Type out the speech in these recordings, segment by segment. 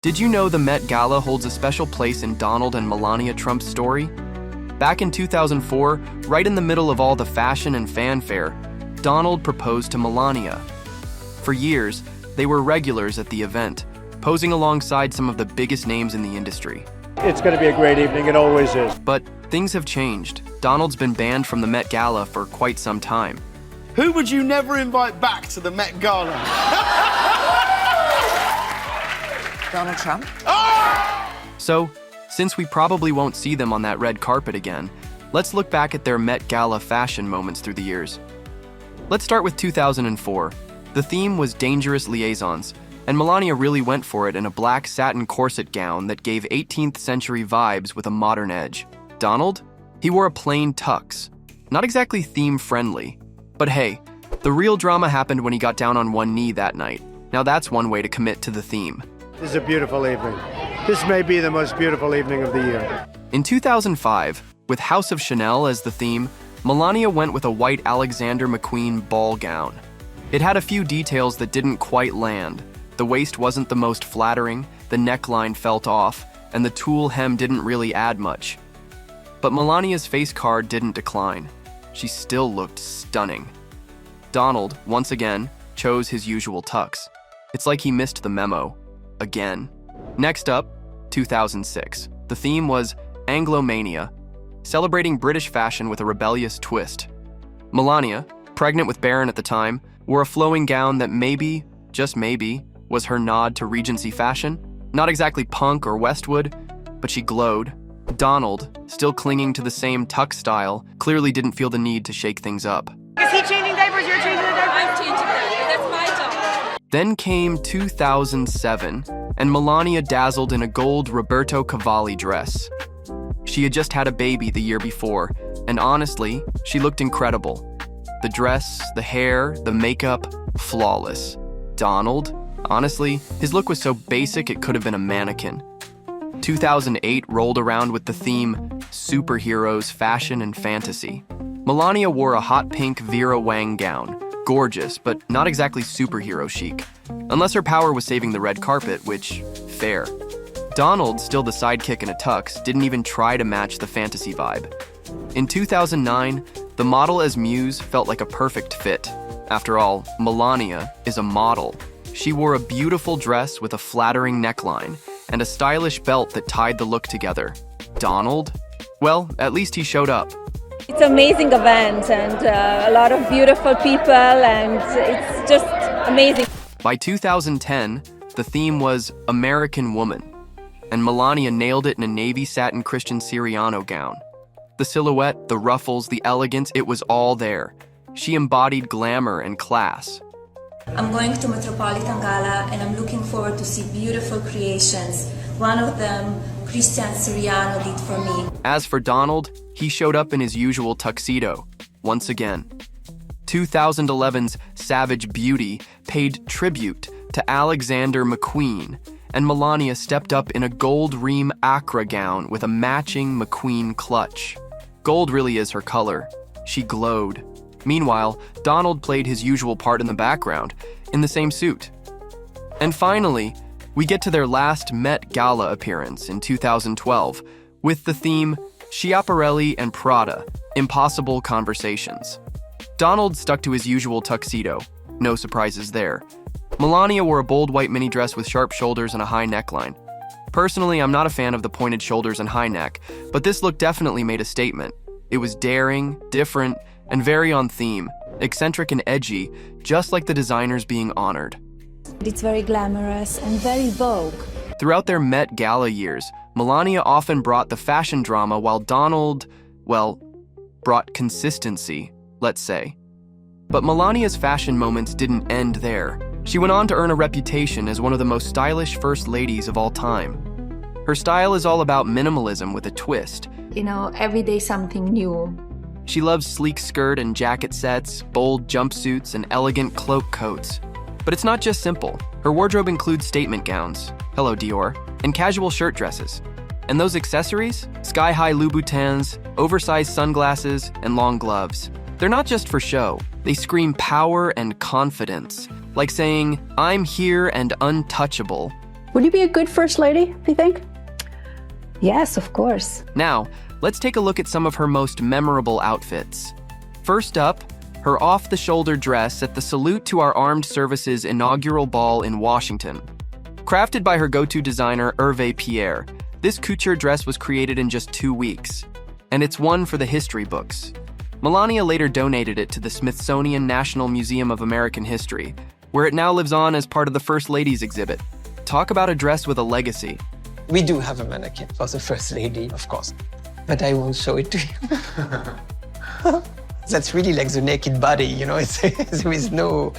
Did you know the Met Gala holds a special place in Donald and Melania Trump's story? Back in 2004, right in the middle of all the fashion and fanfare, Donald proposed to Melania. For years, they were regulars at the event, posing alongside some of the biggest names in the industry. It's going to be a great evening, it always is. But things have changed. Donald's been banned from the Met Gala for quite some time. Who would you never invite back to the Met Gala? Donald Trump? So, since we probably won't see them on that red carpet again, let's look back at their Met Gala fashion moments through the years. Let's start with 2004. The theme was Dangerous Liaisons, and Melania really went for it in a black satin corset gown that gave 18th century vibes with a modern edge. Donald? He wore a plain tux. Not exactly theme-friendly. But hey, the real drama happened when he got down on one knee that night. Now that's one way to commit to the theme. This is a beautiful evening. This may be the most beautiful evening of the year. In 2005, with House of Chanel as the theme, Melania went with a white Alexander McQueen ball gown. It had a few details that didn't quite land. The waist wasn't the most flattering, the neckline felt off, and the tulle hem didn't really add much. But Melania's face card didn't decline. She still looked stunning. Donald, once again, chose his usual tux. It's like he missed the memo. Again. Next up, 2006. The theme was Anglomania, celebrating British fashion with a rebellious twist. Melania, pregnant with Barron at the time, wore a flowing gown that maybe, just maybe, was her nod to Regency fashion. Not exactly punk or Westwood, but she glowed. Donald, still clinging to the same tux style, clearly didn't feel the need to shake things up. Is he changing diapers? You're changing the diapers? I'm changing diapers. That's my job. Then came 2007, and Melania dazzled in a gold Roberto Cavalli dress. She had just had a baby the year before, and honestly, she looked incredible. The dress, the hair, the makeup, flawless. Donald, honestly, his look was so basic it could have been a mannequin. 2008 rolled around with the theme Superheroes, Fashion, and Fantasy. Melania wore a hot pink Vera Wang gown. Gorgeous, but not exactly superhero chic. Unless her power was saving the red carpet, which, fair. Donald, still the sidekick in a tux, didn't even try to match the fantasy vibe. In 2009, the model as Muse felt like a perfect fit. After all, Melania is a model. She wore a beautiful dress with a flattering neckline and a stylish belt that tied the look together. Donald? Well, at least he showed up. It's an amazing event and a lot of beautiful people, and it's just amazing. By 2010, the theme was American Woman, and Melania nailed it in a navy satin Christian Siriano gown. The silhouette, the ruffles, the elegance, it was all there. She embodied glamour and class. I'm going to Metropolitan Gala and I'm looking forward to see beautiful creations. One of them, Christian Siriano did for me. As for Donald, he showed up in his usual tuxedo, once again. 2011's Savage Beauty paid tribute to Alexander McQueen, and Melania stepped up in a gold ream Accra gown with a matching McQueen clutch. Gold really is her color. She glowed. Meanwhile, Donald played his usual part in the background, in the same suit. And finally, we get to their last Met Gala appearance in 2012, with the theme Schiaparelli and Prada, Impossible Conversations. Donald stuck to his usual tuxedo. No surprises there. Melania wore a bold white mini dress with sharp shoulders and a high neckline. Personally, I'm not a fan of the pointed shoulders and high neck, but this look definitely made a statement. It was daring, different, and very on theme, eccentric and edgy, just like the designers being honored. It's very glamorous and very vogue. Throughout their Met Gala years, Melania often brought the fashion drama while Donald, well, brought consistency, let's say. But Melania's fashion moments didn't end there. She went on to earn a reputation as one of the most stylish first ladies of all time. Her style is all about minimalism with a twist. You know, every day something new. She loves sleek skirt and jacket sets, bold jumpsuits, and elegant cloak coats. But it's not just simple. Her wardrobe includes statement gowns, hello Dior, and casual shirt dresses. And those accessories? Sky-high Louboutins, oversized sunglasses, and long gloves. They're not just for show. They scream power and confidence, like saying, "I'm here and untouchable." Would you be a good first lady, do you think? Yes, of course. Now, let's take a look at some of her most memorable outfits. First up, her off-the-shoulder dress at the Salute to Our Armed Services inaugural ball in Washington. Crafted by her go-to designer, Hervé Pierre, this couture dress was created in just 2 weeks, and it's one for the history books. Melania later donated it to the Smithsonian National Museum of American History, where it now lives on as part of the First Lady's exhibit. Talk about a dress with a legacy. We do have a mannequin for the First Lady, of course, but I won't show it to you. That's really like the naked body, you know, there is no...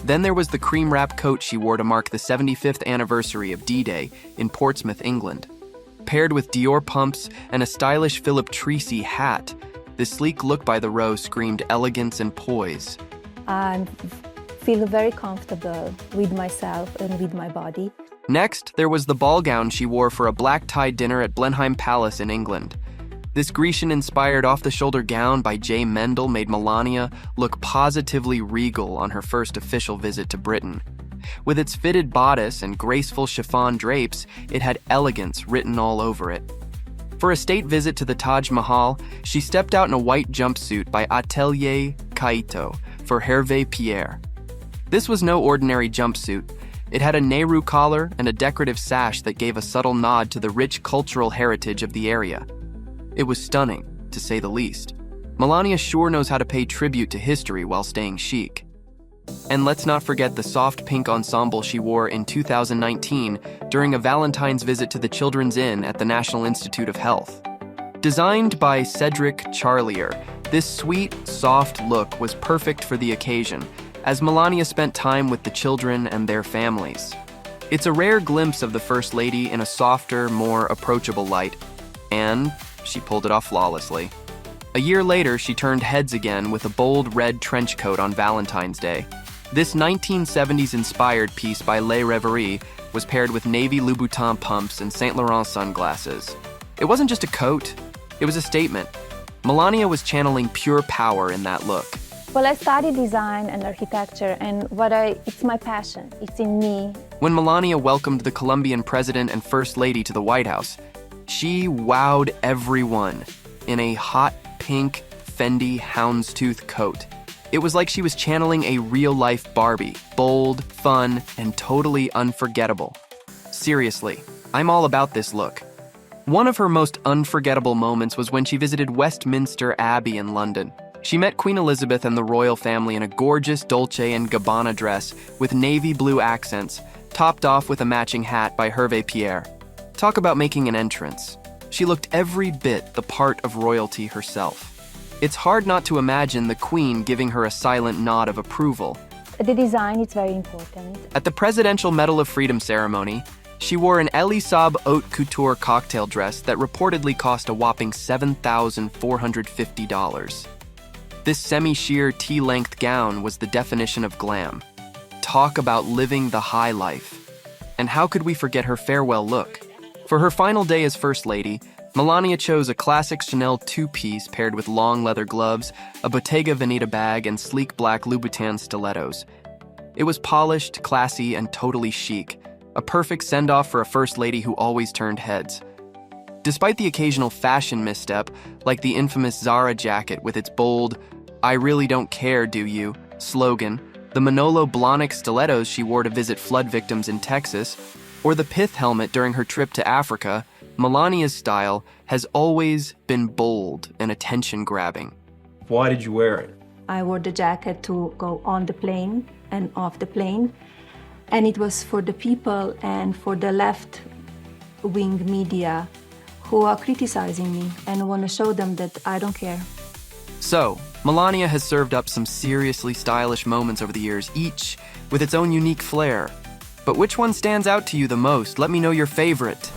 Then there was the cream wrap coat she wore to mark the 75th anniversary of D-Day in Portsmouth, England. Paired with Dior pumps and a stylish Philip Treacy hat, the sleek look by the row screamed elegance and poise. I feel very comfortable with myself and with my body. Next, there was the ball gown she wore for a black-tie dinner at Blenheim Palace in England. This Grecian-inspired off-the-shoulder gown by J. Mendel made Melania look positively regal on her first official visit to Britain. With its fitted bodice and graceful chiffon drapes, it had elegance written all over it. For a state visit to the Taj Mahal, she stepped out in a white jumpsuit by Atelier Kaito for Hervé Pierre. This was no ordinary jumpsuit. It had a Nehru collar and a decorative sash that gave a subtle nod to the rich cultural heritage of the area. It was stunning, to say the least. Melania sure knows how to pay tribute to history while staying chic. And let's not forget the soft pink ensemble she wore in 2019 during a Valentine's visit to the Children's Inn at the National Institute of Health. Designed by Cedric Charlier, this sweet, soft look was perfect for the occasion, as Melania spent time with the children and their families. It's a rare glimpse of the First Lady in a softer, more approachable light, and she pulled it off flawlessly. A year later, she turned heads again with a bold red trench coat on Valentine's Day. This 1970s-inspired piece by Les Rêveries was paired with navy Louboutin pumps and Saint Laurent sunglasses. It wasn't just a coat, it was a statement. Melania was channeling pure power in that look. Well, I studied design and architecture, and it's my passion. It's in me. When Melania welcomed the Colombian president and First Lady to the White House, she wowed everyone in a hot pink Fendi houndstooth coat. It was like she was channeling a real-life Barbie, bold, fun, and totally unforgettable. Seriously, I'm all about this look. One of her most unforgettable moments was when she visited Westminster Abbey in London. She met Queen Elizabeth and the royal family in a gorgeous Dolce & Gabbana dress with navy blue accents, topped off with a matching hat by Hervé Pierre. Talk about making an entrance. She looked every bit the part of royalty herself. It's hard not to imagine the Queen giving her a silent nod of approval. The design is very important. At the Presidential Medal of Freedom ceremony, she wore an Elisab haute couture cocktail dress that reportedly cost a whopping $7,450. This semi-sheer tea-length gown was the definition of glam. Talk about living the high life. And how could we forget her farewell look? For her final day as First Lady, Melania chose a classic Chanel two-piece paired with long leather gloves, a Bottega Veneta bag, and sleek black Louboutin stilettos. It was polished, classy, and totally chic, a perfect send-off for a First Lady who always turned heads. Despite the occasional fashion misstep, like the infamous Zara jacket with its bold, "I really don't care, do you?" slogan, the Manolo Blahnik stilettos she wore to visit flood victims in Texas, or the pith helmet during her trip to Africa, Melania's style has always been bold and attention-grabbing. Why did you wear it? I wore the jacket to go on the plane and off the plane, and it was for the people and for the left-wing media who are criticizing me, and I want to show them that I don't care. So, Melania has served up some seriously stylish moments over the years, each with its own unique flair. But which one stands out to you the most? Let me know your favorite.